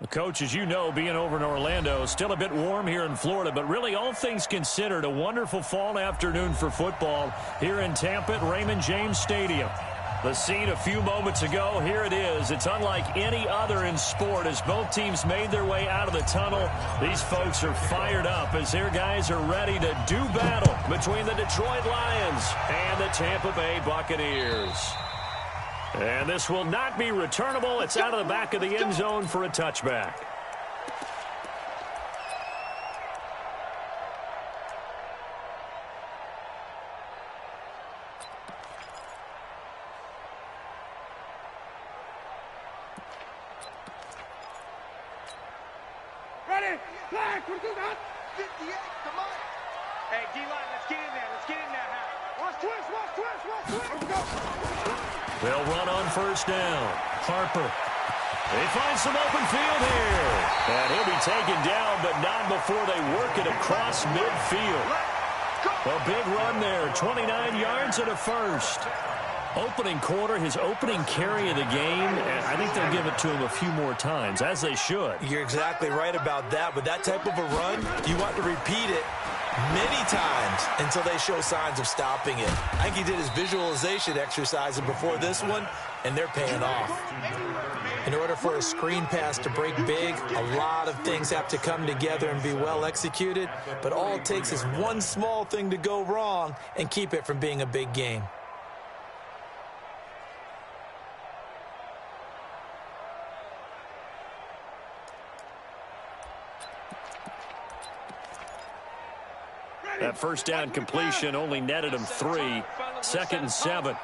Coach, as you know, being over in Orlando, still a bit warm here in Florida, but really all things considered, a wonderful fall afternoon for football here in Tampa at Raymond James Stadium. The scene a few moments ago, here it is. It's unlike any other in sport as both teams made their way out of the tunnel. These folks are fired up as their guys are ready to do battle between the Detroit Lions and the Tampa Bay Buccaneers. And this will not be returnable. It's out of the back of the end zone for a touchback. Ready? Flag. 58. Come on. Hey, D-line, let's get in there. Let's get in there. Watch twist. Watch twist. Watch twist. Let's go. They'll run on first down. Harper. They find some open field here. And he'll be taken down, but not before they work it across midfield. A big run there. 29 yards and a first. Opening quarter, his opening carry of the game, and I think they'll give it to him a few more times, as they should. You're exactly right about that. With that type of a run, you want to repeat it many times until they show signs of stopping it. I think he did his visualization exercises before this one, and they're paying off. In order for a screen pass to break big, a lot of things have to come together and be well executed, but all it takes is one small thing to go wrong and keep it from being a big game. That first down completion only netted him 3. 2nd and 7.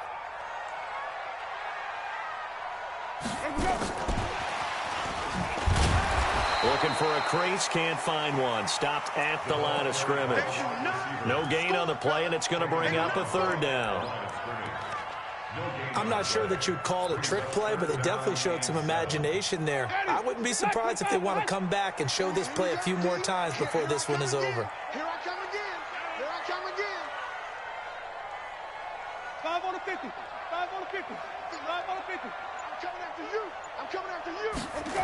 Looking for a crease, can't find one. Stopped at the line of scrimmage. No gain on the play, and it's going to bring up a 3rd down. I'm not sure that you'd call it a trick play, but they definitely showed some imagination there. I wouldn't be surprised if they want to come back and show this play a few more times before this one is over. Here I come again. 5 on the 50. 5 on the 50. 5 on the 50. I'm coming after you. I'm coming after you. Let's go.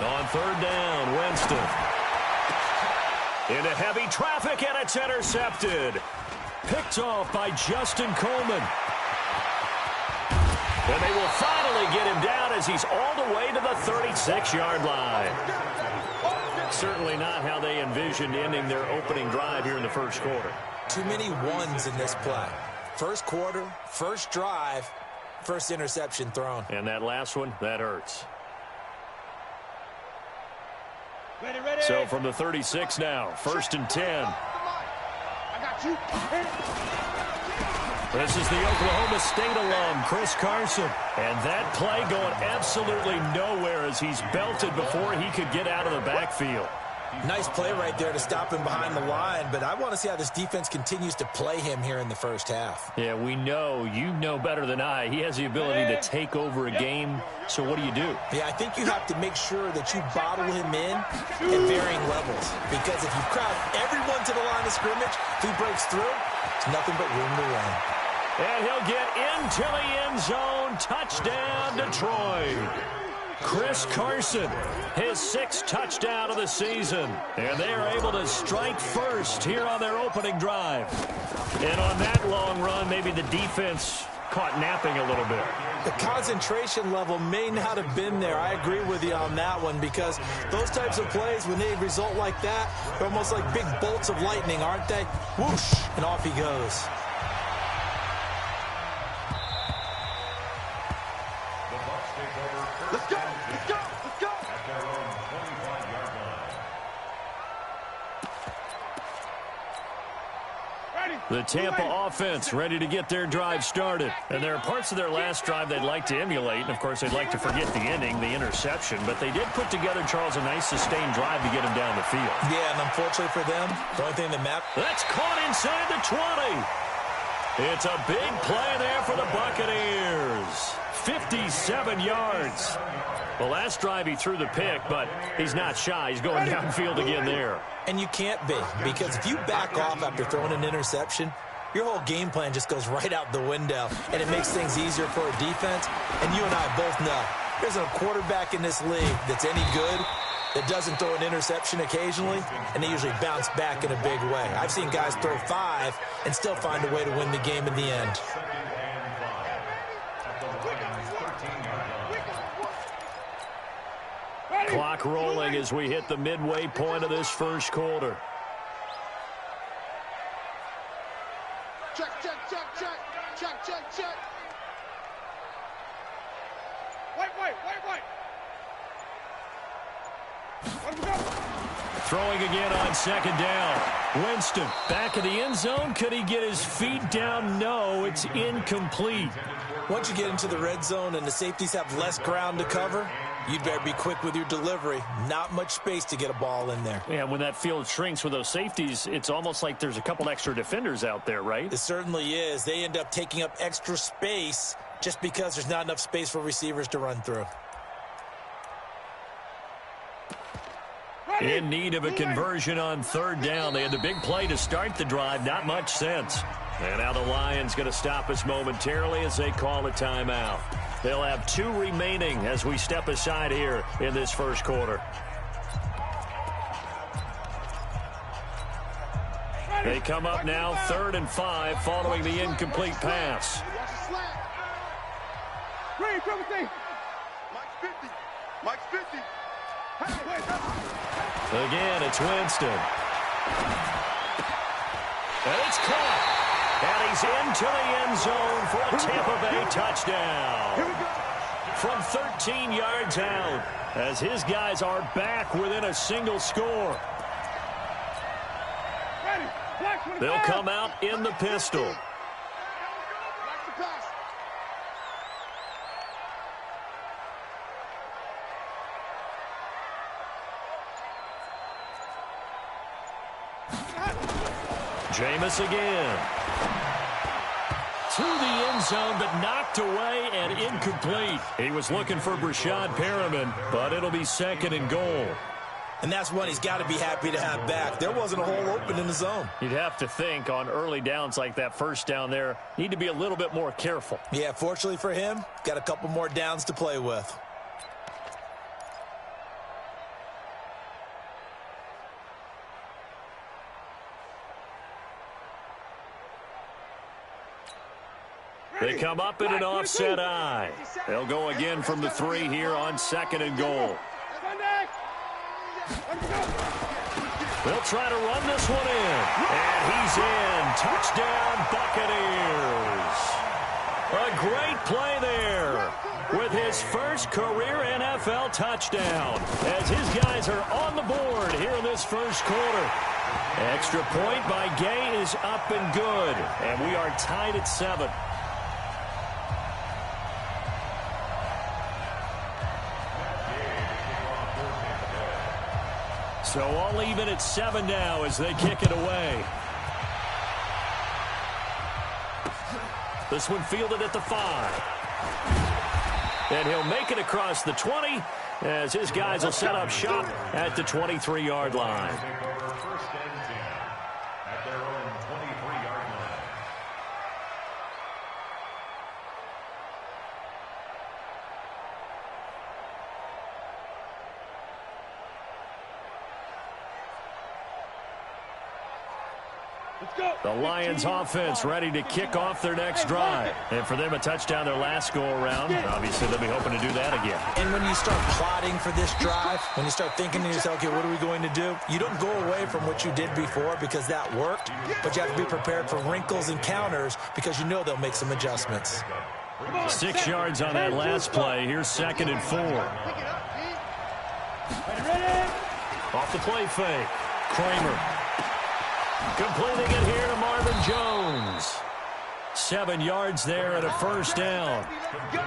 On 3rd down, Winston. Into heavy traffic, and it's intercepted. Picked off by Justin Coleman. And they will finally get him down as he's all the way to the 36-yard line. Certainly not how they envisioned ending their opening drive here in the first quarter. Too many ones in this play. First quarter, first drive, first interception thrown. And that last one, that hurts. Ready, ready. So from the 36 now, 1st and 10. I got you. This is the Oklahoma State alum, Chris Carson. And that play going absolutely nowhere as he's belted before he could get out of the backfield. Nice play right there to stop him behind the line, but I want to see how this defense continues to play him here in the first half. Yeah, we know, you know better than I, he has the ability to take over a game, so what do you do? Yeah, I think you have to make sure that you bottle him in at varying levels, because if you crowd everyone to the line of scrimmage, if he breaks through, it's nothing but room to run. And he'll get into the end zone. Touchdown, Detroit. Chris Carson, his 6th touchdown of the season. And they are able to strike first here on their opening drive. And on that long run, maybe the defense caught napping a little bit. The concentration level may not have been there. I agree with you on that one, because those types of plays, when they result like that, they're almost like big bolts of lightning, aren't they? Whoosh, and off he goes. Let's go. Let's go. Let's go. The Tampa offense ready to get their drive started. And there are parts of their last drive they'd like to emulate. And, of course, they'd like to forget the ending, the interception. But they did put together, Charles, a nice sustained drive to get him down the field. Yeah, and unfortunately for them, the only thing that matters. That's caught inside the 20. It's a big play there for the Buccaneers. 57 yards. The last drive he threw the pick, but he's not shy. He's going downfield again there. And you can't be, because if you back off after throwing an interception, your whole game plan just goes right out the window, and it makes things easier for a defense. And you and I both know there's a quarterback in this league that's any good that doesn't throw an interception occasionally, and they usually bounce back in a big way. I've seen guys throw 5 and still find a way to win the game in the end. Clock rolling as we hit the midway point of this first quarter. Check, check, check, check. Check, check, check. Wait. Let him go. Throwing again on second down. Winston back in the end zone. Could he get his feet down? No, it's incomplete. Once you get into the red zone and the safeties have less ground to cover, you'd better be quick with your delivery. Not much space to get a ball in there. Yeah, when that field shrinks with those safeties, it's almost like there's a couple extra defenders out there, right? It certainly is. They end up taking up extra space just because there's not enough space for receivers to run through. In need of a conversion on third down. They had the big play to start the drive. Not much sense. And now the Lions going to stop us momentarily as they call a timeout. They'll have 2 remaining as we step aside here in this first quarter. They come up now 3rd and 5 following the incomplete pass. Ready, trouble thing. Mike's 50. Mike's 50. Again, it's Winston. And it's caught. And he's into the end zone for a Tampa Bay touchdown. From 13 yards out, as his guys are back within a single score. They'll come out in the pistol. Jameis again. To the end zone, but knocked away and incomplete. He was looking for Brashad Perriman, but it'll be 2nd and goal. And that's one he's got to be happy to have back. There wasn't a hole open in the zone. You'd have to think on early downs like that first down there, need to be a little bit more careful. Yeah, fortunately for him, got a couple more downs to play with. They come up in an offset eye. They'll go again from the 3 here on 2nd and goal. They'll try to run this one in. And he's in. Touchdown, Buccaneers. A great play there with his first career NFL touchdown as his guys are on the board here in this first quarter. Extra point by Gay is up and good. And we are tied at 7. So all even at 7 now as they kick it away. This one fielded at the 5. And he'll make it across the 20 as his guys will set up shop at the 23-yard line. First and 10 at their own 23-yard line. The Lions offense ready to kick off their next drive. And for them, a touchdown their last go-around. Obviously, they'll be hoping to do that again. And when you start plotting for this drive, when you start thinking to yourself, okay, what are we going to do? You don't go away from what you did before because that worked, but you have to be prepared for wrinkles and counters because you know they'll make some adjustments. 6 yards on that last play. Here's 2nd and 4. Off the play fake. Kramer. Completing it here to Marvin Jones. 7 yards there and a first down.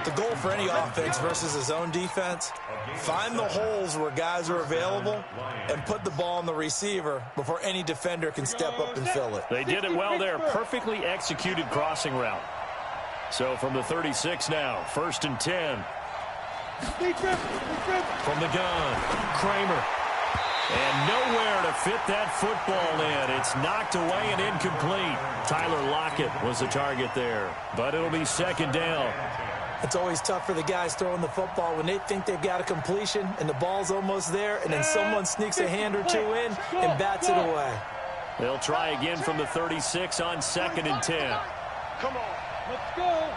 The goal for any offense versus a zone defense, find the holes where guys are available and put the ball on the receiver before any defender can step up and fill it. They did it well there. Perfectly executed crossing route. So from the 36 now, 1st and 10. From the gun, Kramer. And nowhere to fit that football in. It's knocked away and incomplete. Tyler Lockett was the target there, but it'll be second down. It's always tough for the guys throwing the football when they think they've got a completion and the ball's almost there, and then someone sneaks a hand or two in and bats it away. They'll try again from the 36 on 2nd and 10. Come on. Let's go.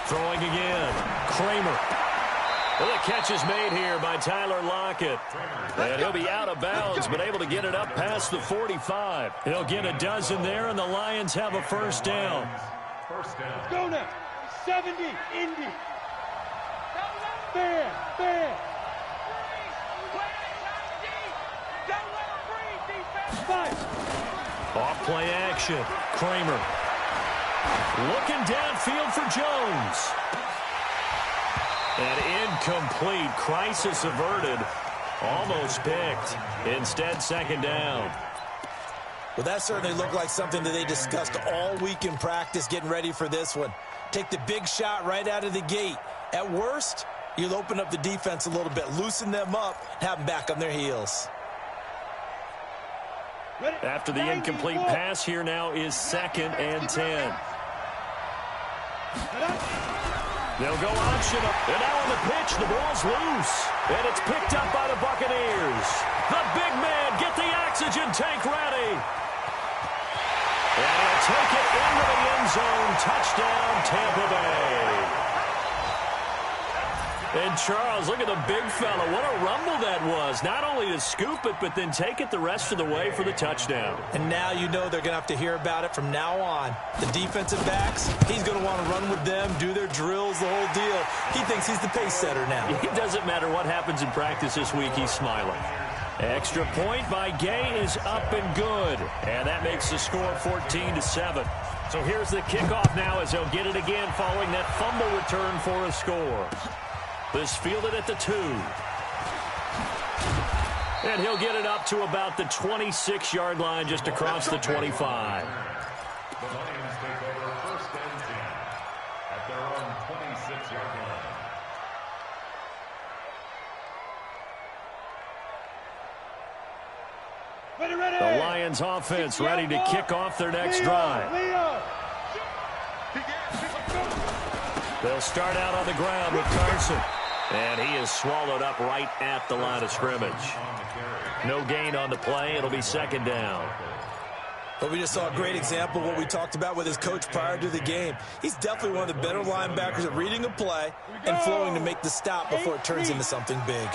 Throwing again. Kramer. Well, the catch is made here by Tyler Lockett. And he'll be out of bounds, but able to get it up past the 45. He'll get a dozen there, and the Lions have a first down. Let's go now. 70, Indy. Fair, fair. Off play action. Kramer. Looking downfield for Jones. And incomplete. Crisis averted. Almost picked. Instead, second down. Well, that certainly looked like something that they discussed all week in practice getting ready for this one. Take the big shot right out of the gate. At worst, you'll open up the defense a little bit, loosen them up, have them back on their heels. After the incomplete pass, here now is 2nd and 10. They'll go option up. And now on the pitch, the ball's loose. And it's picked up by the Buccaneers. The big man, get the oxygen tank ready. And he'll take it into the end zone. Touchdown, Tampa Bay. And Charles, look at the big fella. What a rumble that was. Not only to scoop it, but then take it the rest of the way for the touchdown. And now you know they're going to have to hear about it from now on. The defensive backs, he's going to want to run with them, do their drills, the whole deal. He thinks he's the pace setter now. It doesn't matter what happens in practice this week, he's smiling. Extra point by Gay is up and good. And that makes the score 14-7. So here's the kickoff now as they'll get it again following that fumble return for a score. This fielded at the 2. And he'll get it up to about the 26-yard line just across the 25. The Lions take over 1st and 10 at their own 26-yard line. The Lions offense ready to kick off their next drive. They'll start out on the ground with Carson. And he is swallowed up right at the line of scrimmage. No gain on the play. It'll be second down. But we just saw a great example of what we talked about with his coach prior to the game. He's definitely one of the better linebackers at reading a play and flowing to make the stop before it turns into something big.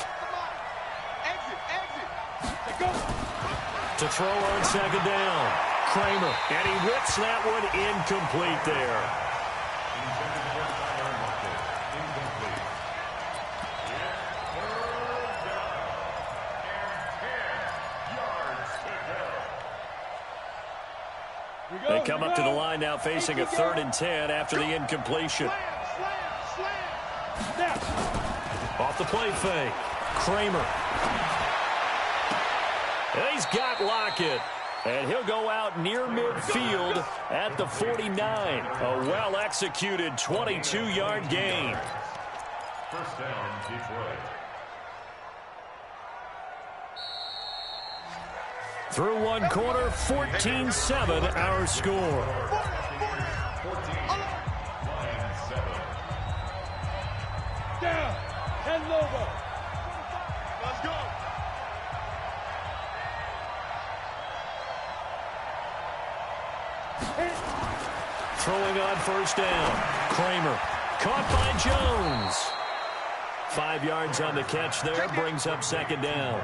To throw on second down. Kramer. And he whips that one incomplete there. They come up to the line now facing a 3rd and 10 after the incompletion. Off the play fake. Kramer. And he's got Lockett. And he'll go out near midfield at the 49. A well-executed 22-yard gain. First down, Detroit. Through one quarter, 14-7 our score. 14, Lions 7. Down. And Lobo. Let's go. Throwing on first down. Kramer. Caught by Jones. 5 yards on the catch there, brings up second down.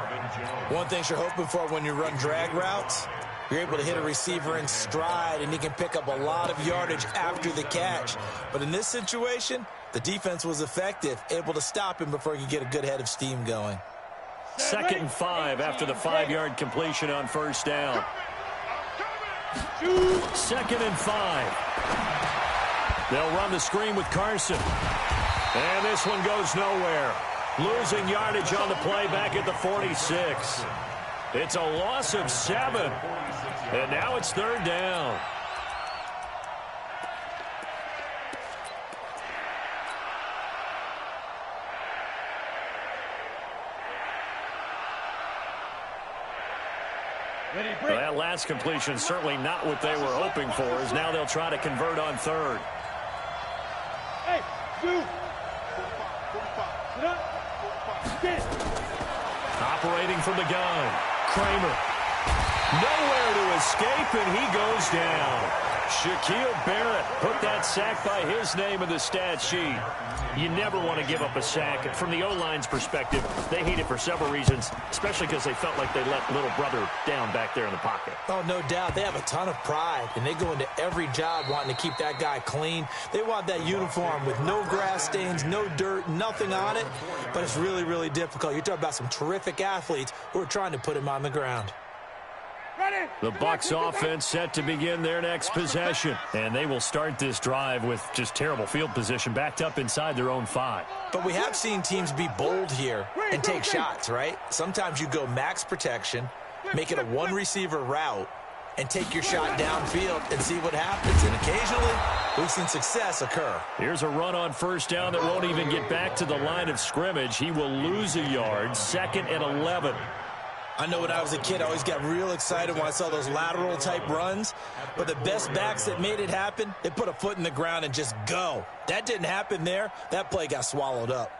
One thing you're hoping for when you run drag routes, you're able to hit a receiver in stride, and he can pick up a lot of yardage after the catch. But in this situation, the defense was effective, able to stop him before he could get a good head of steam going. 2nd and 5 after the 5-yard completion on first down. 2nd and 5. They'll run the screen with Carson. And this one goes nowhere. Losing yardage on the play back at the 46. It's a loss of 7. And now it's 3rd down. Well, that last completion certainly not what they were hoping for, as now they'll try to convert on third. Hey, dude. Operating from the gun, Kramer. Nowhere to escape, and he goes down. Shaquille Barrett put that sack by his name in the stat sheet. You never want to give up a sack. From the O-line's perspective, they hate it for several reasons, especially because they felt like they let little brother down back there in the pocket. Oh, no doubt. They have a ton of pride, and they go into every job wanting to keep that guy clean. They want that uniform with no grass stains, no dirt, nothing on it, but it's really, really difficult. You're talking about some terrific athletes who are trying to put him on the ground. The Bucks offense set to begin their next possession, and they will start this drive with just terrible field position backed up inside their own 5. But we have seen teams be bold here and take shots, right? Sometimes you go max protection, make it a one-receiver route, and take your shot downfield and see what happens. And occasionally, we've seen success occur. Here's a run on first down that won't even get back to the line of scrimmage. He will lose a yard, 2nd and 11. I know when I was a kid, I always got real excited when I saw those lateral-type runs. But the best backs that made it happen, they put a foot in the ground and just go. That didn't happen there. That play got swallowed up.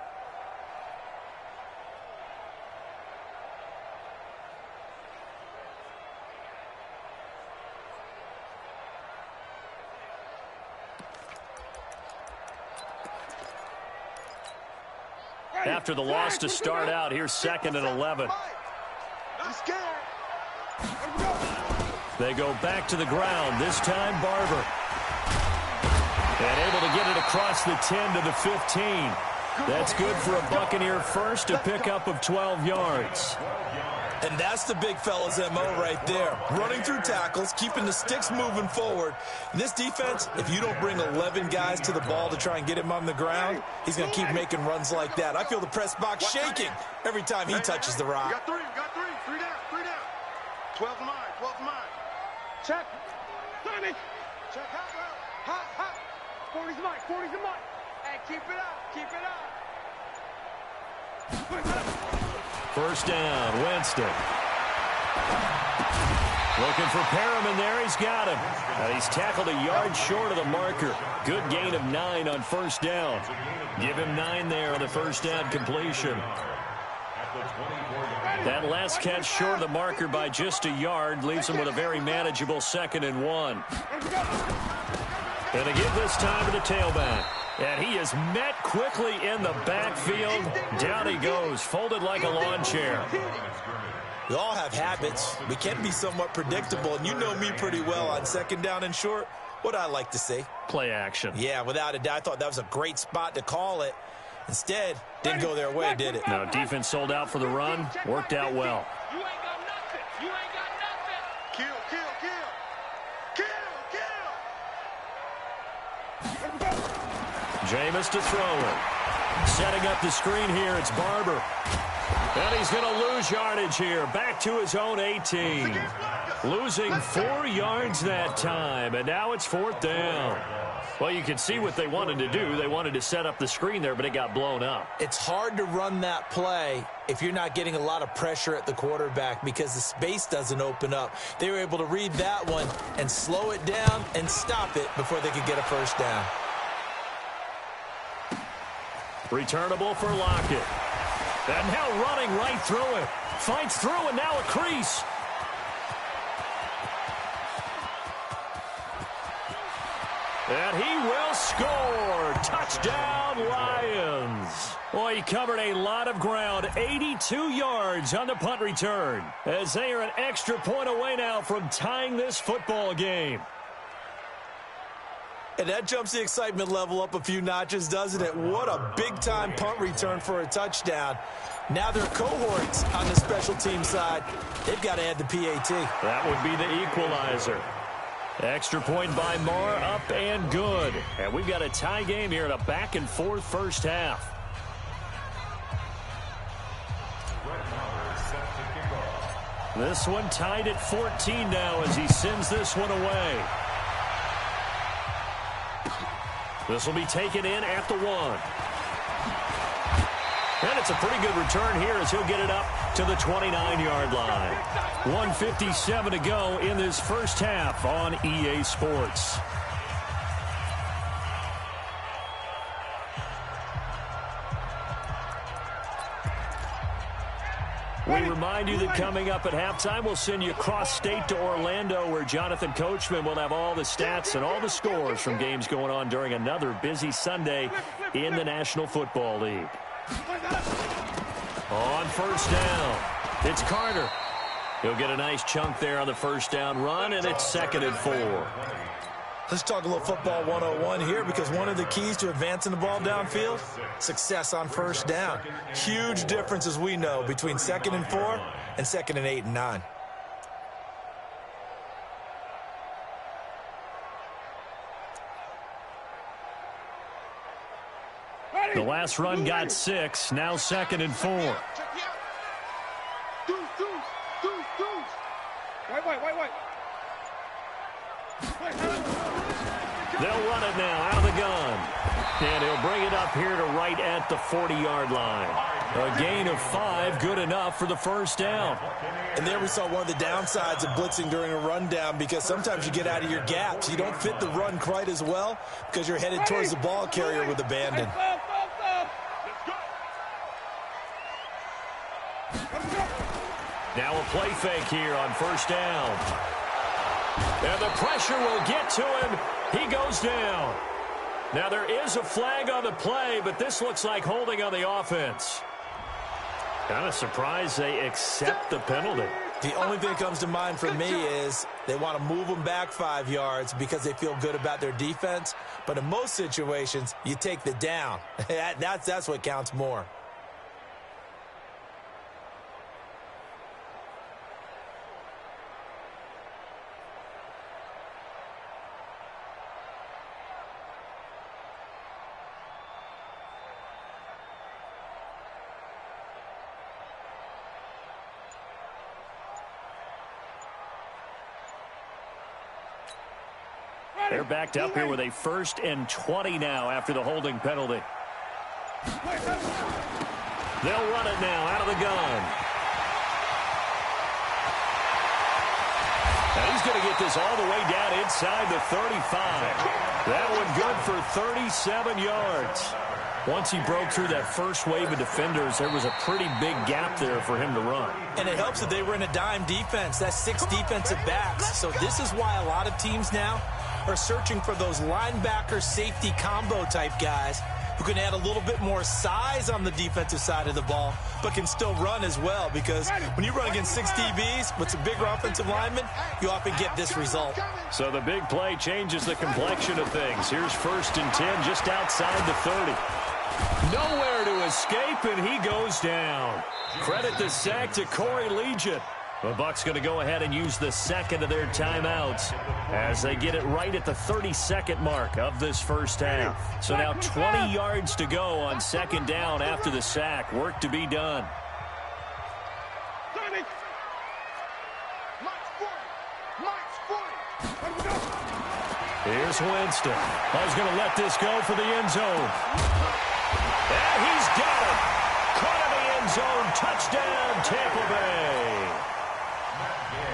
After the loss to start out, here's 2nd and 11. They go back to the ground, this time Barber. And able to get it across the 10 to the 15. That's good for a Buccaneer first, a pickup of 12 yards. And that's the big fella's MO right there. Running through tackles, keeping the sticks moving forward. In this defense, if you don't bring 11 guys to the ball to try and get him on the ground, he's going to keep making runs like that. I feel the press box shaking every time he touches the rock. You got three. 3 down. 12 to mine. Check. Simon. Check. Hot. 40's mine. Hey, keep it up. First down, Winston. Looking for Perriman there. He's got him. And he's tackled a yard short of the marker. Good gain of 9 on first down. Give him 9 there on the first down completion. That last catch short of the marker by just a yard leaves him with a very manageable 2nd and 1. And they give this time to the tailback. And he is met quickly in the backfield. Down he goes, folded like a lawn chair. We all have habits. We can be somewhat predictable, and you know me pretty well on 2nd down and short. What I like to see. Play action. Yeah, without a doubt. I thought that was a great spot to call it. Instead, didn't go their way, did it? No, defense sold out for the run. Worked out well. You ain't got nothing. Kill. Jameis to throw it. Setting up the screen here, it's Barber. And he's going to lose yardage here. Back to his own 18. Losing 4 yards that time, and now it's 4th down. Well, you can see what they wanted to do. They wanted to set up the screen there, but it got blown up. It's hard to run that play if you're not getting a lot of pressure at the quarterback because the space doesn't open up. They were able to read that one and slow it down and stop it before they could get a first down. Returnable for Lockett. And now running right through it. Fights through, and now a crease. And he will score. Touchdown, Lions. Boy, he covered a lot of ground. 82 yards on the punt return. As they are an extra point away now from tying this football game. And that jumps the excitement level up a few notches, doesn't it? What a big-time punt return for a touchdown. Now their cohorts on the special team side, they've got to add the PAT. That would be the equalizer. Extra point by Moore, up and good. And we've got a tie game here in a back-and-forth first half. This one tied at 14 now as he sends this one away. This will be taken in at the 1. And it's a pretty good return here as he'll get it up to the 29-yard line. 1:57 to go in this first half on EA Sports. We remind you that coming up at halftime, we'll send you cross-state to Orlando, where Jonathan Coachman will have all the stats and all the scores from games going on during another busy Sunday in the National Football League. On first down, it's Carter. He'll get a nice chunk there on the first down run, and it's 2nd and 4. Let's talk a little football 101 here, because one of the keys to advancing the ball downfield, success on first down. Huge difference, as we know, between 2nd and 4 and 2nd and 8 and 9. The last run got 6, now 2nd and 4. Wait. They'll run it now out of the gun. And he'll bring it up here to right at the 40-yard line. A gain of 5, good enough for the first down. And there we saw one of the downsides of blitzing during a rundown, because sometimes you get out of your gaps. You don't fit the run quite as well because you're headed towards the ball carrier with abandon. Now a play fake here on first down. And the pressure will get to him. He goes down. Now there is a flag on the play, but this looks like holding on the offense. Kind of surprised they accept the penalty. The only thing that comes to mind for me is they want to move them back 5 yards because they feel good about their defense. But in most situations, you take the down. That's what counts more. They're backed up here with a 1st and 20 now after the holding penalty. They'll run it now out of the gun. And he's going to get this all the way down inside the 35. That one good for 37 yards. Once he broke through that first wave of defenders, there was a pretty big gap there for him to run. And it helps that they were in a dime defense. That's 6 defensive backs. So this is why a lot of teams now are searching for those linebacker safety combo type guys who can add a little bit more size on the defensive side of the ball, but can still run as well, because when you run against 6 DBs with some bigger offensive linemen, you often get this result. So the big play changes the complexion of things. Here's 1st and 10 just outside the 30. Nowhere to escape, and he goes down. Credit the sack to Corey Legion. The Bucks going to go ahead and use the 2nd of their timeouts as they get it right at the 32nd mark of this first half. So now 20 yards to go on 2nd down after the sack. Work to be done. Here's Winston. He's going to let this go for the end zone. And he's got it. Caught in the end zone. Touchdown, Tampa Bay.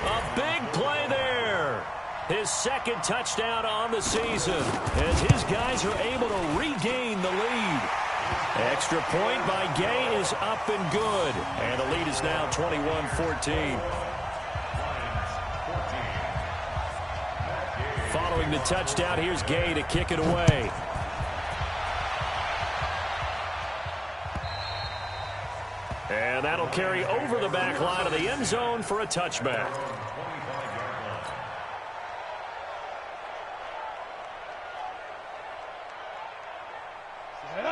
A big play there. His 2nd touchdown on the season as his guys are able to regain the lead. Extra point by Gay is up and good. And the lead is now 21-14. Following the touchdown, here's Gay to kick it away. And that'll carry over the back line of the end zone for a touchback.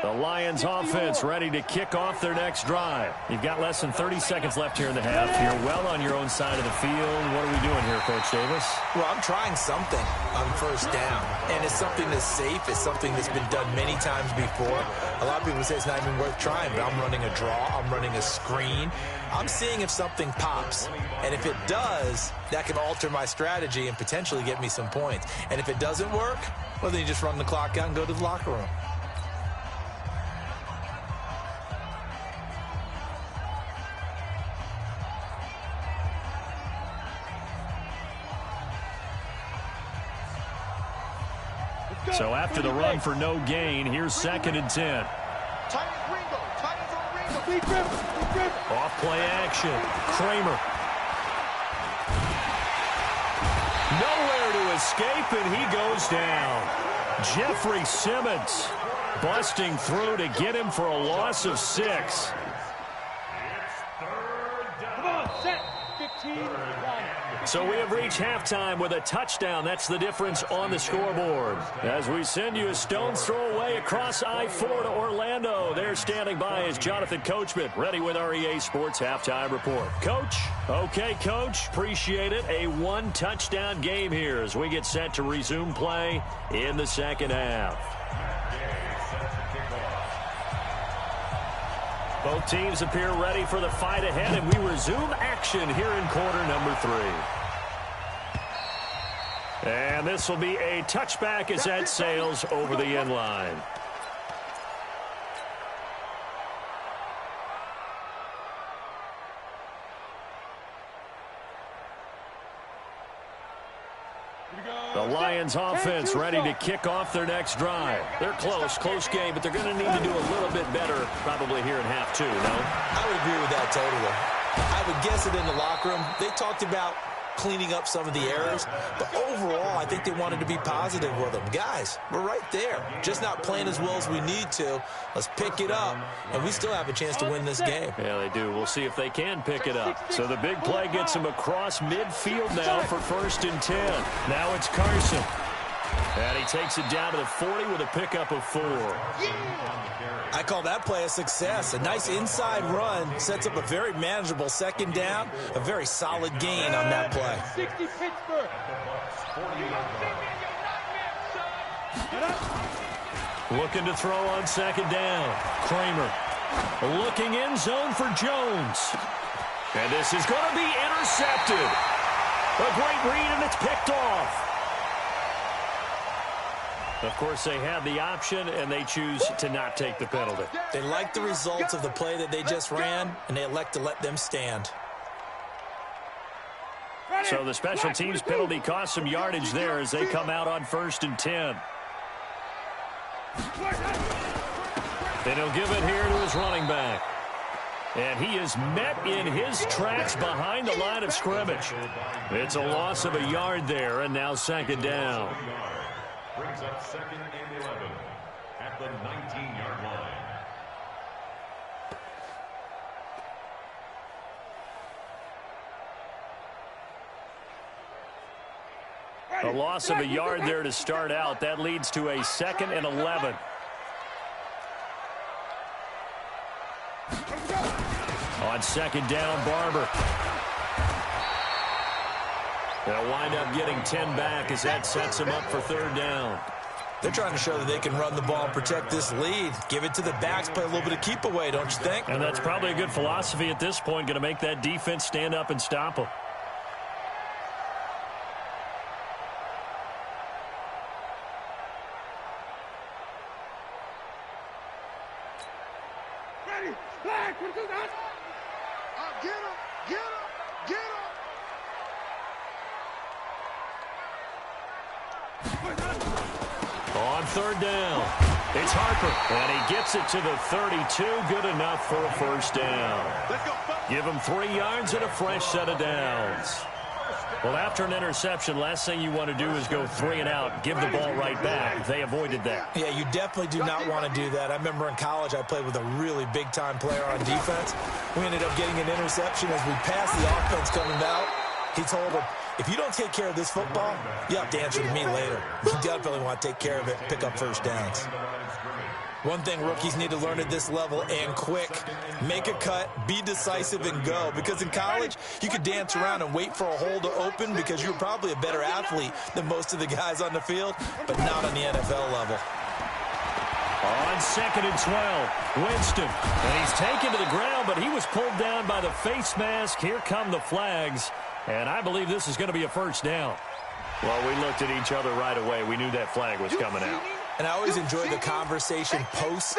The Lions offense ready to kick off their next drive. You've got less than 30 seconds left here in the half. You're well on your own side of the field. What are we doing here, Coach Davis? Well, I'm trying something on first down, and it's something that's safe. It's something that's been done many times before. A lot of people say it's not even worth trying, but I'm running a draw. I'm running a screen. I'm seeing if something pops, and if it does, that can alter my strategy and potentially get me some points. And if it doesn't work, well, then you just run the clock out and go to the locker room. So after the run for no gain, here's 2nd and 10. Off play action. Kramer. Nowhere to escape, and he goes down. Jeffrey Simmons busting through to get him for a loss of 6. Come on, set. 15. So we have reached halftime with a touchdown. That's the difference on the scoreboard. As we send you a stone's throw away across I-4 to Orlando. There standing by is Jonathan Coachman, ready with our EA Sports Halftime Report. Coach? Okay, Coach. Appreciate it. A one-touchdown game here as we get set to resume play in the second half. Both teams appear ready for the fight ahead, and we resume action here in quarter number 3. And this will be a touchback as that sails over the end line. The Lions offense ready to kick off their next drive. They're close game, but they're going to need to do a little bit better probably here in half 2, no? I would agree with that totally. I would guess it in the locker room. They talked about cleaning up some of the errors, but overall, I think they wanted to be positive with them. Guys, we're right there. Just not playing as well as we need to. Let's pick it up, and we still have a chance to win this game. Yeah, they do. We'll see if they can pick it up. So the big play gets him across midfield now for 1st and 10. Now it's Carson. And he takes it down to the 40 with a pickup of 4. I call that play a success. A nice inside run sets up a very manageable 2nd down. A very solid gain on that play. 60 Pittsburgh. Looking to throw on 2nd down. Kramer looking in zone for Jones. And this is going to be intercepted. A great read, and it's picked off. Of course, they had the option, and they choose to not take the penalty. They like the results of the play that they just ran, and they elect to let them stand. So the special teams penalty cost some yardage there as they come out on 1st and 10. And he'll give it here to his running back. And he is met in his tracks behind the line of scrimmage. It's a loss of a yard there, and now 2nd down. Brings up 2nd and 11 at the 19-yard line. A loss of a yard there to start out. That leads to a 2nd and 11. On 2nd down, Barber. They'll wind up getting 10 back as that sets them up for 3rd down. They're trying to show that they can run the ball and protect this lead. Give it to the backs, play a little bit of keep away, don't you think? And that's probably a good philosophy at this point, going to make that defense stand up and stop them. Ready, flag, what do that? Get him, get him, get him. On 3rd down, it's Harper, and he gets it to the 32, good enough for a 1st down. Give him 3 yards and a fresh set of downs. Well, after an interception, last thing you want to do is go 3 and out, give the ball right back. They avoided that. Yeah, you definitely do not want to do that. I remember in college I played with a really big-time player on defense. We ended up getting an interception as we passed the offense coming out. He told him, if you don't take care of this football, you have to answer to me later. You definitely want to take care of it, pick up 1st downs. One thing rookies need to learn at this level, and quick, make a cut, be decisive, and go. Because in college, you could dance around and wait for a hole to open because you're probably a better athlete than most of the guys on the field, but not on the NFL level. On 2nd and 12, Winston. And he's taken to the ground, but he was pulled down by the face mask. Here come the flags. And I believe this is going to be a 1st down. Well, we looked at each other right away. We knew that flag was coming out. And I always enjoy the conversation post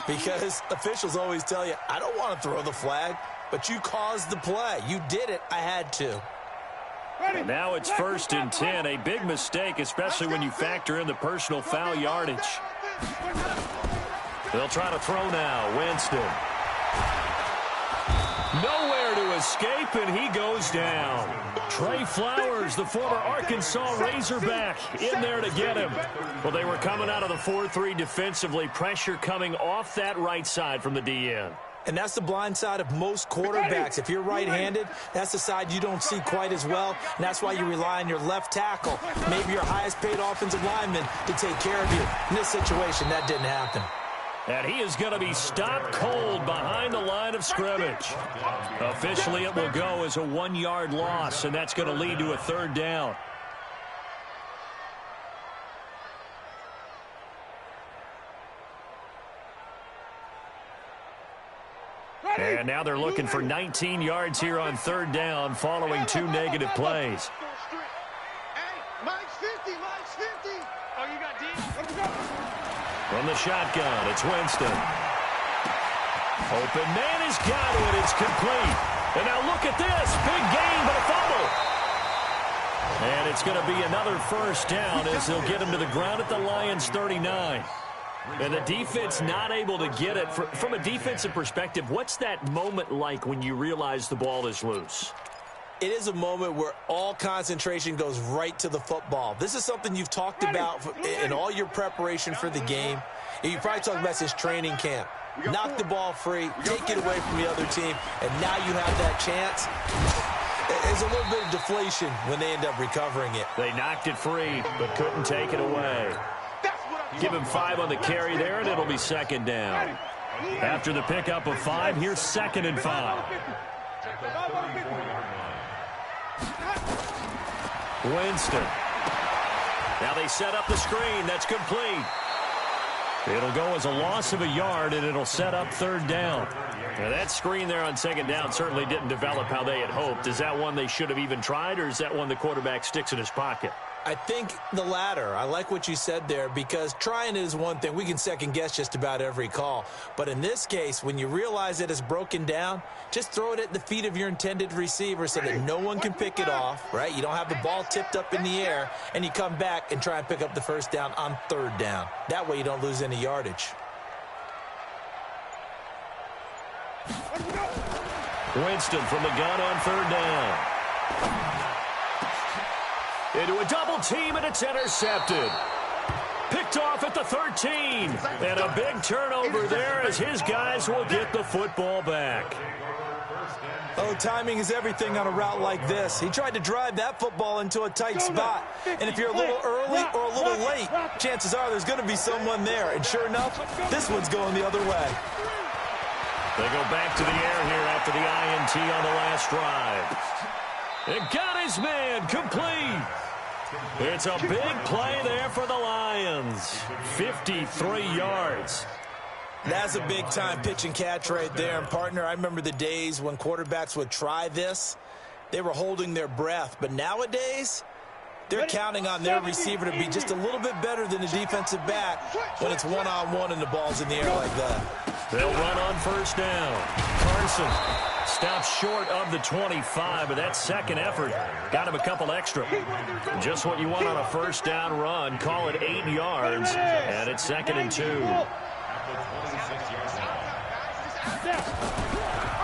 because officials always tell you, I don't want to throw the flag, but you caused the play. You did it. I had to. And now it's 1st and 10. A big mistake, especially when you factor in the personal foul yardage. They'll try to throw now. Winston. Nowhere to escape, and he goes down. Trey Flowers, the former Arkansas Razorback, in there to get him. Well, they were coming out of the 4-3 defensively. Pressure coming off that right side from the DN. And that's the blind side of most quarterbacks. If you're right-handed, that's the side you don't see quite as well. And that's why you rely on your left tackle, maybe your highest-paid offensive lineman, to take care of you. In this situation, that didn't happen. And he is going to be stopped cold behind the line of scrimmage. Officially, it will go as a 1-yard loss, and that's going to lead to a 3rd down. And now they're looking for 19 yards here on 3rd down following 2 negative plays. Hey, Mike's 50, Mike's 50. Oh, you got deep? Let's go. From the shotgun, it's Winston. Open man has got it. It's complete. And now look at this. Big gain, but a fumble. And it's going to be another 1st down as they'll get him to the ground at the Lions' 39. And the defense not able to get it. From a defensive perspective, what's that moment like when you realize the ball is loose? It is a moment where all concentration goes right to the football. This is something you've talked about in all your preparation for the game. You probably talked about since training camp. Knock the ball free, take it away from the other team, and now you have that chance. There's a little bit of deflation when they end up recovering it. They knocked it free, but couldn't take it away. Give him 5 on the carry there, and it'll be 2nd down. After the pickup of 5, here's 2nd and 5. Winston. Now they set up the screen. That's complete. It'll go as a loss of a yard, and it'll set up 3rd down. Now that screen there on 2nd down certainly didn't develop how they had hoped. Is that one they should have even tried, or is that one the quarterback sticks in his pocket? I think the latter. I like what you said there, because trying is one thing. We can second-guess just about every call. But in this case, when you realize it is broken down, just throw it at the feet of your intended receiver so that no one can pick it off, right? You don't have the ball tipped up in the air, and you come back and try and pick up the 1st down on 3rd down. That way you don't lose any yardage. Winston from the gun on 3rd down. Into a double team, and it's intercepted. Picked off at the 13. And a big turnover there as his guys will get the football back. Oh, timing is everything on a route like this. He tried to drive that football into a tight spot. And if you're a little early or a little late, chances are there's going to be someone there. And sure enough, this one's going the other way. They go back to the air here after the INT on the last drive. It got his man complete. It's a big play there for the Lions. 53 yards. That's a big-time pitch and catch right there. And, partner, I remember the days when quarterbacks would try this. They were holding their breath. But nowadays, they're counting on their receiver to be just a little bit better than the defensive back when it's one-on-one and the ball's in the air like that. They'll run on 1st down. Carson stops short of the 25, but that 2nd effort got him a couple extra. Just what you want on a 1st down run. Call it 8 yards, and it's 2nd and 2.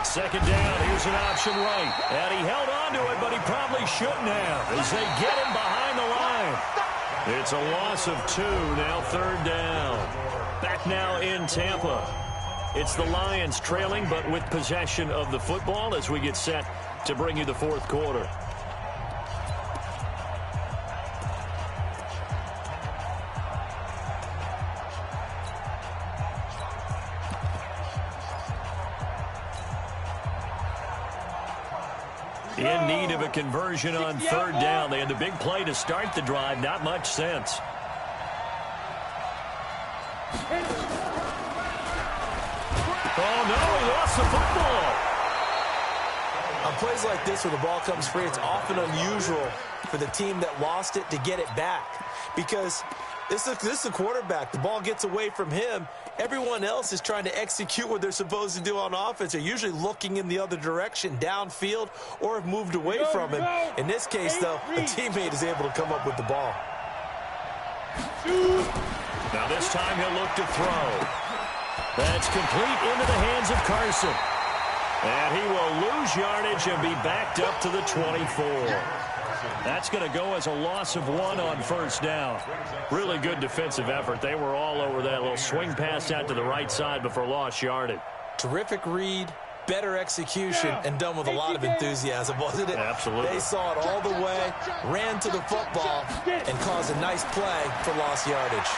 2nd down, here's an option right. And he held on to it, but he probably shouldn't have as they get him behind the line. It's a loss of 2, now 3rd down. Back now in Tampa. It's the Lions trailing, but with possession of the football as we get set to bring you the 4th quarter. In need of a conversion on 3rd down. They had the big play to start the drive. Not much sense. Oh, no, he lost the football. On plays like this where the ball comes free, it's often unusual for the team that lost it to get it back. Because this is a quarterback. The ball gets away from him. Everyone else is trying to execute what they're supposed to do on offense. They're usually looking in the other direction, downfield, or have moved away from him. In this case, though, a teammate is able to come up with the ball. Now this time he'll look to throw. That's complete into the hands of Carson. And he will lose yardage and be backed up to the 24. That's going to go as a loss of 1 on first down. Really good defensive effort. They were all over that little swing pass out to the right side before lost yardage. Terrific read, better execution, and done with a lot of enthusiasm, wasn't it? Absolutely. They saw it all the way, ran to the football, and caused a nice play for lost yardage.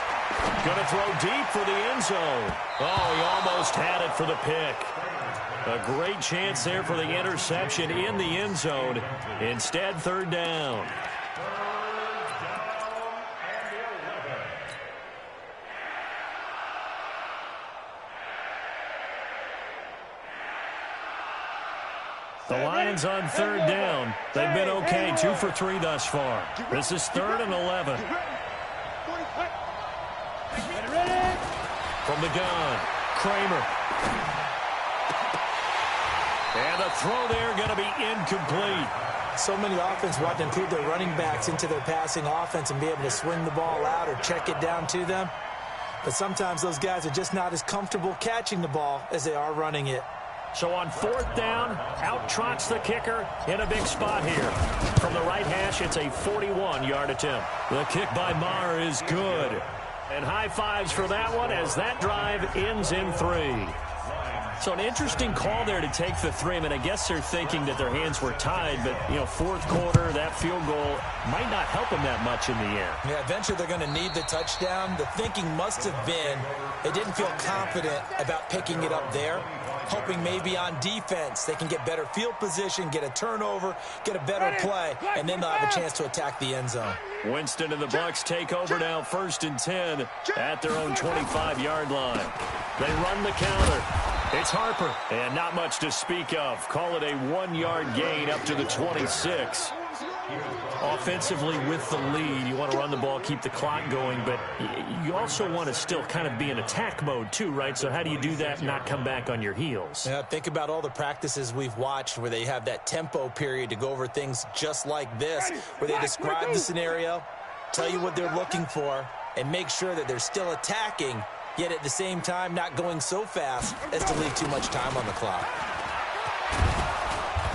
Going to throw deep for the end zone. Oh, he almost had it for the pick. A great chance there for the interception in the end zone. Instead, third down. The Lions on third down. They've been okay, 2 for 3 thus far. This is 3rd and 11. From the gun, Kramer. And the throw there going to be incomplete. So many offense want to include their running backs into their passing offense and be able to swing the ball out or check it down to them. But sometimes those guys are just not as comfortable catching the ball as they are running it. So on 4th down, out trots the kicker in a big spot here. From the right hash, it's a 41-yard attempt. The kick by Maher is good. And high fives for that one as that drive ends in 3. So an interesting call there to take the 3. I mean, I guess they're thinking that their hands were tied, but, you know, 4th quarter, that field goal might not help them that much in the air. Yeah, eventually they're going to need the touchdown. The thinking must have been they didn't feel confident about picking it up there, hoping maybe on defense they can get better field position, get a turnover, get a better play, and then they'll have a chance to attack the end zone. Winston and the Bucks take over now, 1st and 10 at their own 25-yard line. They run the counter. It's Harper, and not much to speak of. Call it a 1-yard gain up to the 26. Offensively with the lead, you want to run the ball, keep the clock going, but you also want to still kind of be in attack mode too, right? So how do you do that and not come back on your heels? Yeah, think about all the practices we've watched where they have that tempo period to go over things just like this, where they describe the scenario, tell you what they're looking for, and make sure that they're still attacking, yet at the same time not going so fast as to leave too much time on the clock.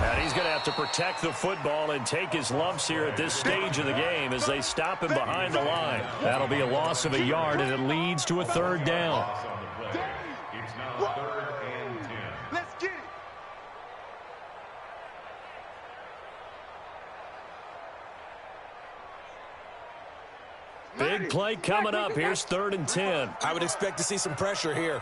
And he's going to have to protect the football and take his lumps here at this stage of the game as they stop him behind the line. That'll be a loss of a yard, and it leads to a 3rd down. It's now 3rd and 10. Let's get it. Big play coming up. Here's 3rd and 10. I would expect to see some pressure here.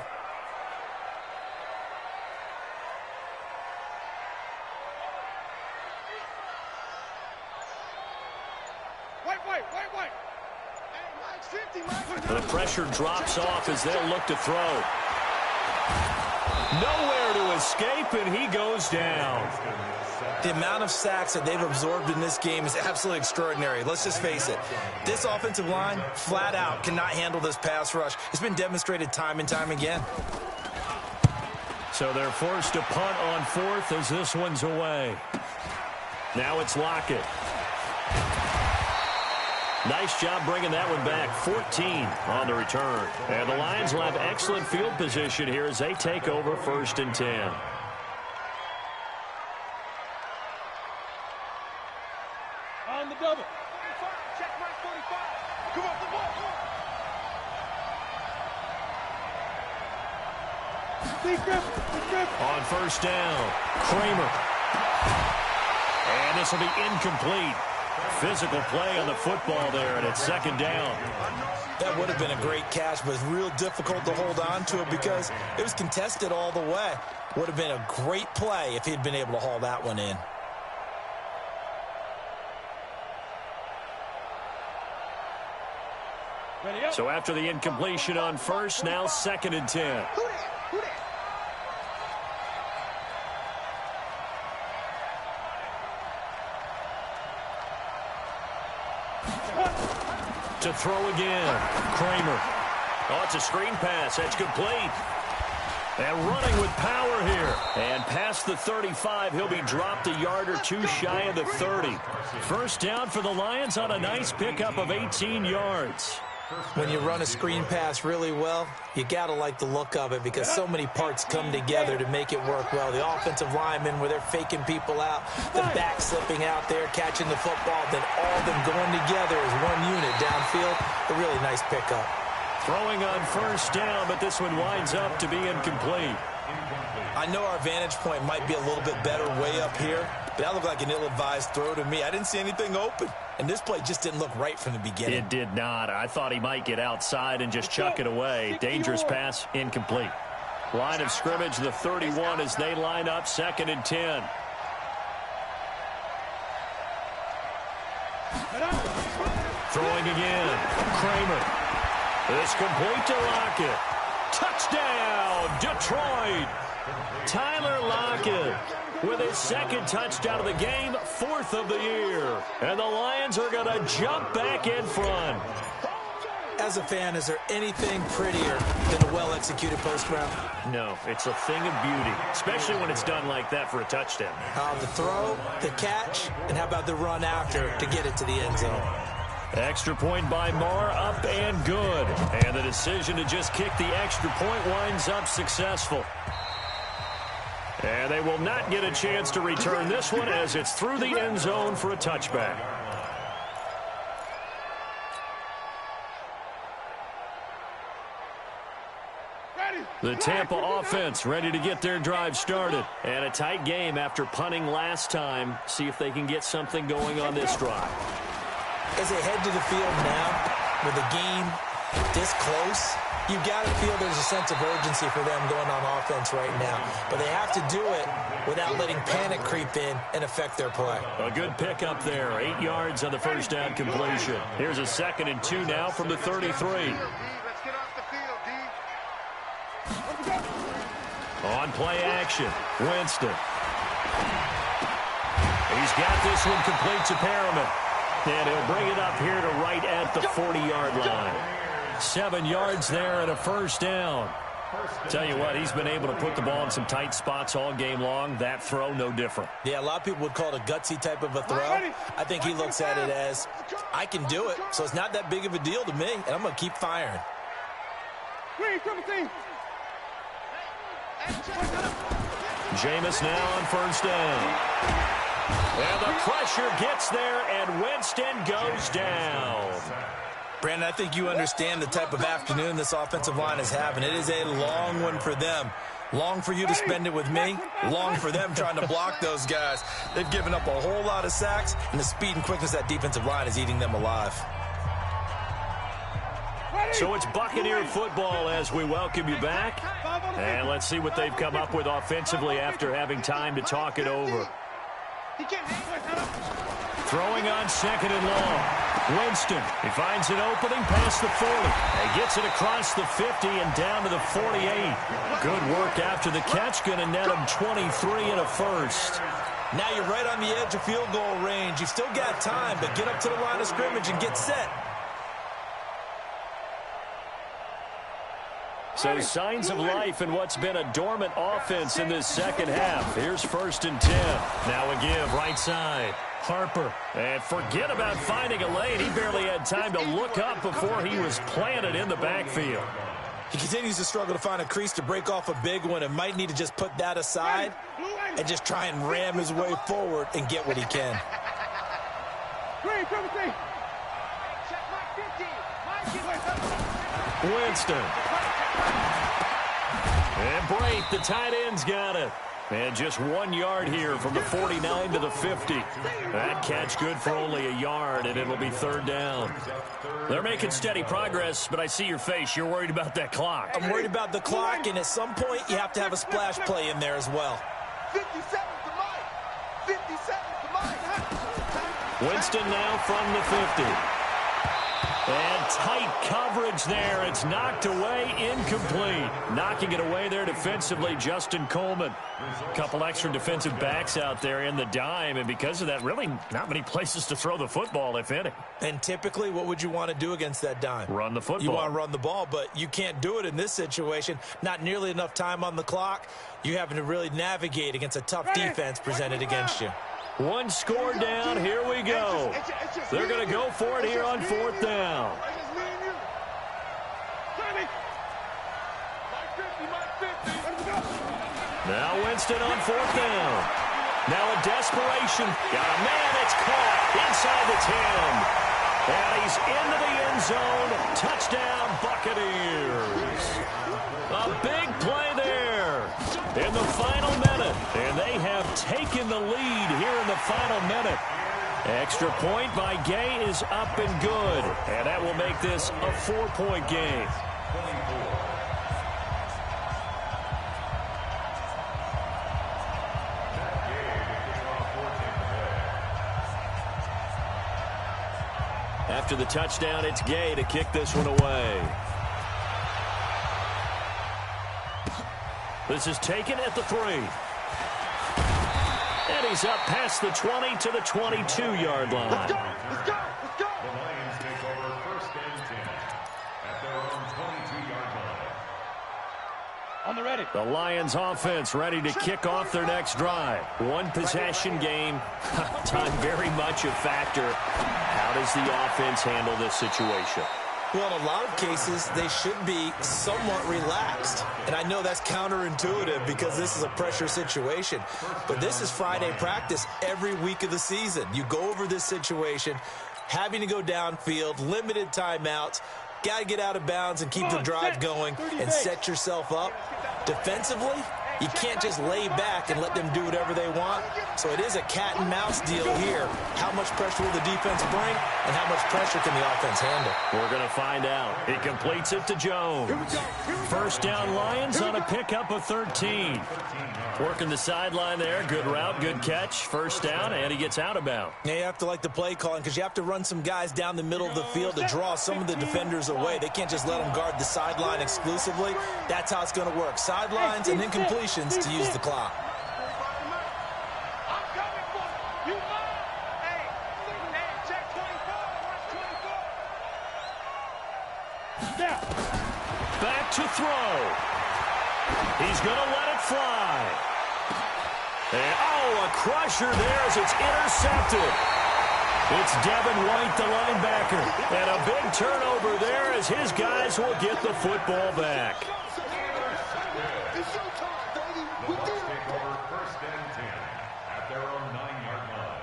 The pressure drops off as they'll look to throw. Nowhere to escape, and he goes down. The amount of sacks that they've absorbed in this game is absolutely extraordinary. Let's just face it. This offensive line, flat out, cannot handle this pass rush. It's been demonstrated time and time again. So they're forced to punt on 4th as this one's away. Now it's Lockett. Nice job bringing that one back. 14 on the return. And the Lions will have excellent field position here as they take over 1st and 10. On the double. Check my 45. Come on, the ball. On 1st down, Kramer. And this will be incomplete. Physical play on the football there, and it's 2nd down. That would have been a great catch, but it's real difficult to hold on to it because it was contested all the way. Would have been a great play if he'd been able to haul that one in. So after the incompletion on 1st, now 2nd and 10. To throw again. Kramer. Oh, it's a screen pass. That's complete. And running with power here. And past the 35, he'll be dropped a yard or two shy of the 30. First down for the Lions on a nice pickup of 18 yards. When you run a screen pass really well, you got to like the look of it because so many parts come together to make it work well. The offensive linemen, where they're faking people out, the back slipping out there, catching the football, then all of them going together as one unit downfield. A really nice pickup. Throwing on first down, but this one winds up to be incomplete. I know our vantage point might be a little bit better way up here, but that looked like an ill-advised throw to me. I didn't see anything open, and this play just didn't look right from the beginning. It did not. I thought he might get outside and just chuck it away. Dangerous pass, incomplete. Line of scrimmage, the 31 as they line up, 2nd and 10. Throwing again. Kramer. It's complete to Lockett. Touchdown, Detroit. Tyler Lockett with his 2nd touchdown of the game, 4th of the year. And the Lions are going to jump back in front. As a fan, is there anything prettier than a well-executed post route? No, it's a thing of beauty, especially when it's done like that for a touchdown. The throw, the catch, and how about the run after to get it to the end zone? Extra point by Marr, up and good. And the decision to just kick the extra point winds up successful. And they will not get a chance to return this one as it's through the end zone for a touchback. The Tampa offense ready to get their drive started. And a tight game after punting last time. See if they can get something going on this drive. As they head to the field now, with the game this close, you got to feel there's a sense of urgency for them going on offense right now. But they have to do it without letting panic creep in and affect their play. A good pickup there. 8 yards on the first down completion. Here's a 2nd and 2 now from the 33. On play action, Winston. He's got this one complete to Perriman. And he'll bring it up here to right at the 40-yard line. 7 yards there and a first down. Tell you what, he's been able to put the ball in some tight spots all game long. That throw, no different. Yeah, a lot of people would call it a gutsy type of a throw. I think he looks at it as, I can do it, so it's not that big of a deal to me, and I'm going to keep firing. Jameis now on first down. And the pressure gets there, and Winston goes down. Brandon, I think you understand the type of afternoon this offensive line is having. It is a long one for them. Long for you to spend it with me. Long for them trying to block those guys. They've given up a whole lot of sacks, and the speed and quickness of that defensive line is eating them alive. So it's Buccaneer football as we welcome you back. And let's see what they've come up with offensively after having time to talk it over. Throwing on 2nd and long. Winston, he finds an opening past the 40. He gets it across the 50 and down to the 48. Good work after the catch. Going to net him 23 and a first. Now you're right on the edge of field goal range. You've still got time, but get up to the line of scrimmage and get set. So signs of life in what's been a dormant offense in this second half. Here's 1st and 10. Now a give right side. Harper. And forget about finding a lane. He barely had time to look up before he was planted in the backfield. He continues to struggle to find a crease to break off a big one and might need to just put that aside and just try and ram his way forward and get what he can. Winston. And break, the tight end's got it. And just 1 yard here from the 49 to the 50. That catch good for only a yard, and it'll be 3rd down. They're making steady progress, but I see your face. You're worried about that clock. I'm worried about the clock, and at some point you have to have a splash play in there as well. 50 seconds to Mike. 50 seconds to Mike. Winston now from the 50. And tight coverage there. It's knocked away, incomplete. Knocking it away there defensively, Justin Coleman. A couple extra defensive backs out there in the dime, and because of that, really not many places to throw the football, if any. And typically, what would you want to do against that dime? Run the football. You want to run the ball, but you can't do it in this situation. Not nearly enough time on the clock. You having to really navigate against a tough defense presented against you. One score down. Here we go. They're going to go for it here on 4th down. Now Winston on 4th down. Now a desperation. Got a man. It's caught inside the 10. And he's into the end zone. Touchdown, Buccaneers. A big play there in the final minute. And they have taken the lead here in the final minute. Extra point by Gay is up and good. And that will make this a 4-point game. After the touchdown, it's Gay to kick this one away. This is taken at the 3. And he's up past the 20 to the 22-yard line. Let's go! Let's go! Let's go! The Lions take over 1st and 10 at their own 22-yard line. On the ready. The Lions offense ready to kick off their next drive. One possession game. Time very much a factor. How does the offense handle this situation? Well, in a lot of cases, they should be somewhat relaxed. And I know that's counterintuitive because this is a pressure situation. But this is Friday practice every week of the season. You go over this situation, having to go downfield, limited timeouts, got to get out of bounds and keep the drive going and set yourself up. Defensively, you can't just lay back and let them do whatever they want. So it is a cat and mouse deal here. How much pressure will the defense bring and how much pressure can the offense handle? We're going to find out. He completes it to Jones. 1st down Lions on a pickup of 13. Working the sideline there. Good route, good catch. 1st down, and he gets out of bounds. Yeah, you have to like the play calling because you have to run some guys down the middle of the field to draw some of the defenders away. They can't just let them guard the sideline exclusively. That's how it's going to work. Sidelines and incompletions to use the clock. Back to throw. He's going to let it fly. And, oh, a crusher there as it's intercepted. It's Devin White, the linebacker. And a big turnover there as his guys will get the football back. The Bucks take over 1st and 10 at their own 9-yard line.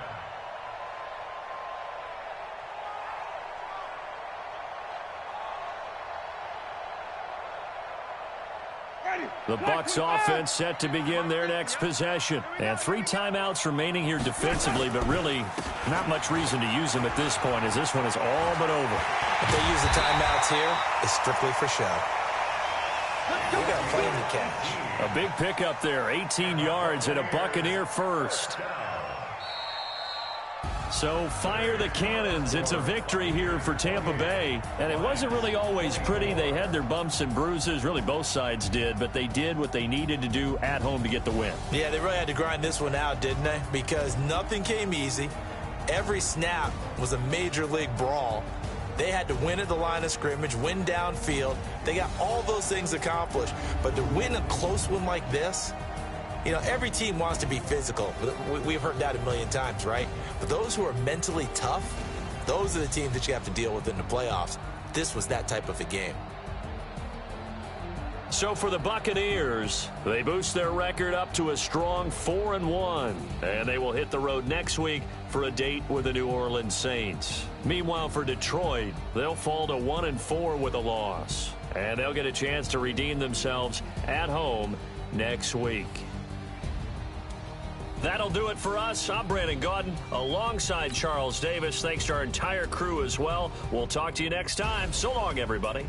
The Bucks offense set to begin their next possession. And 3 timeouts remaining here defensively, but really not much reason to use them at this point as this one is all but over. If they use the timeouts here, it's strictly for show. We got plenty to catch. A big pickup there, 18 yards and a Buccaneer first. So fire the cannons. It's a victory here for Tampa Bay. And it wasn't really always pretty. They had their bumps and bruises. Really both sides did. But they did what they needed to do at home to get the win. Yeah, they really had to grind this one out, didn't they? Because nothing came easy. Every snap was a major league brawl. They had to win at the line of scrimmage, win downfield. They got all those things accomplished. But to win a close one like this, you know, every team wants to be physical. We've heard that a million times, right? But those who are mentally tough, those are the teams that you have to deal with in the playoffs. This was that type of a game. So for the Buccaneers, they boost their record up to a strong 4-1. And they will hit the road next week for a date with the New Orleans Saints. Meanwhile, for Detroit, they'll fall to 1-4 with a loss. And they'll get a chance to redeem themselves at home next week. That'll do it for us. I'm Brandon Gaudin alongside Charles Davis. Thanks to our entire crew as well. We'll talk to you next time. So long, everybody.